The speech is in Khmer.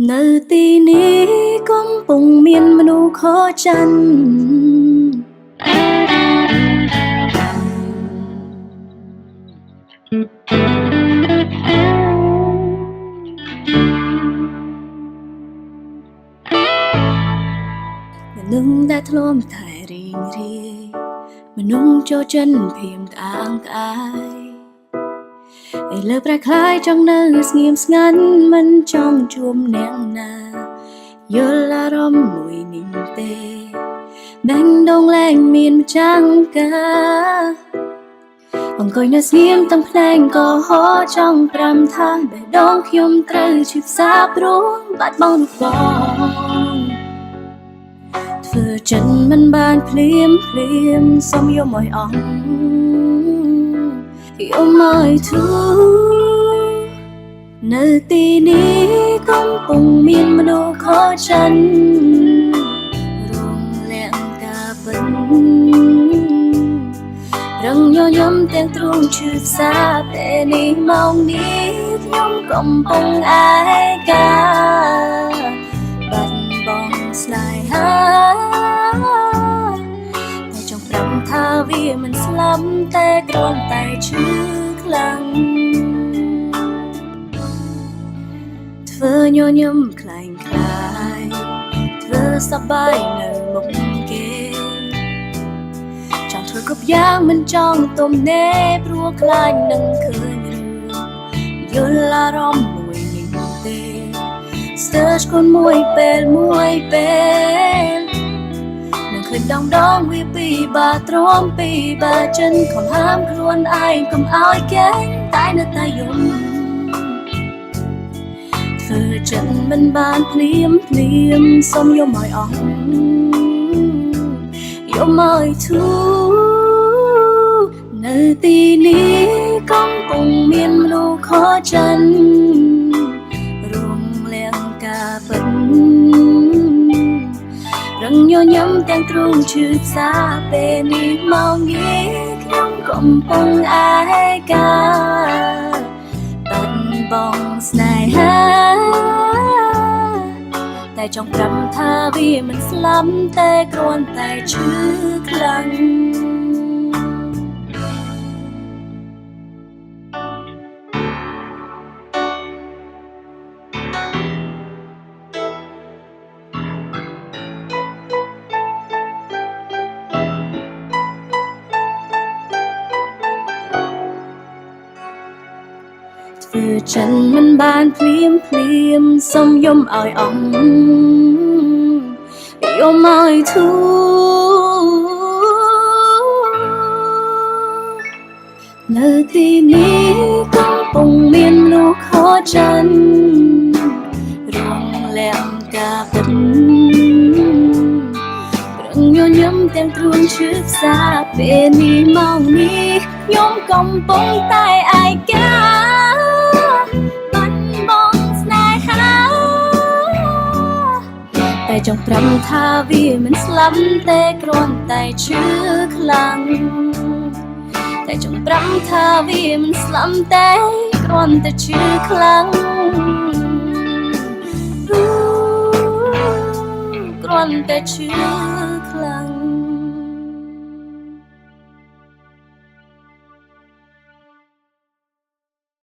នៅទីនេះកំពុងមានមនុស្សខកចាន់មនុស្សដែលធ្លាប់តែរីងរាយមនុស្សចូលចិត្តភៀមក្អាងក្អាយឥឡូវប្រែคล้ายចង់នៅស្ងៀមស្ងាត់មិនចង់ជួបអ្នកណាយល់អារម្មណ៍មួយនេះទេបែងដងលែងមានម្ចាំងកាអង្គុយនៅស្ងៀមទាំងផ្នែកក៏ហោចង់ប្រាំថាបេះដូងខ្ញុំត្រូវឈឺផ្សាព្រោះបាត់បង់រូបបងធ្វើចិត្តមិនបានភ្លាមសុំយកមកអស់យកមកធូនៅទីនេះកំពុងមានមនុស្សខកចាន់រងលាក់ការពិនរងញញឹមទាំងទ្រូងឈឺសាពេលនេះម៉ោងនេះខ្ញុំកំពុងឯកាបាត់បង់ស្នេហាតែចង់ប្រាប់ថាវាមិនស្លាប់តែគ្រាន់តែឈឺខ្លាំងធ្វើញញឹមខ្លែងខ្លាយធ្វើសប្បាយនៅមុខគេចង់ធ្វើគ្រប់យ៉ាងមិនចង់ទំនេរព្រោះខ្លាចនឹងឃើញរឿងយល់អារម្មណ៍មួយនេះទេស្ទើរឆ្កូនមួយពេលនឹងឃើញដងវាពីបាទ្រាំពីបាចិនខំហាមខ្លួនឯងកុំឲ្យកេងតែនៅតែយំធ្វើចិត្តមិនបានភ្លាមសុំយកមកអស់យកមកធូនៅទីនេះកំពុងមានមនុស្សខកចាន់រងលាក់ការពិនរងញញឹមទាំងទ្រូងឈឺផ្សាពេលនេះម៉ោងនេះខ្ញុំកំពុងឯកាបាត់បង់ស្នេហាតែចង់ប្រាប់ថាវាមិនស្លាប់តែគ្រាន់តែឈឺខ្លាំងធ្វើចិនមិនបានភ្លាមសុំយំឲ្យអស់យំឲ្យធូនៅទីនេះកំពុងមានមនុស្សខកចាន់រងលាក់ការពិនរងញញឹមទាំងទ្រូងឈឺផ្សាពេលនេះម៉ោងនេះខ្ញុំកំពុងតែឯកាតែចង់ប្រាប់ថាវាមិនស្លាប់តែគ្រាន់តែឈឺខ្លាំងតែចង់ប្រាប់ថាវាមិនស្លាប់តែគ្រាន់តែឈឺខ្លាំងគ្រាន់តែឈឺខ្លាំង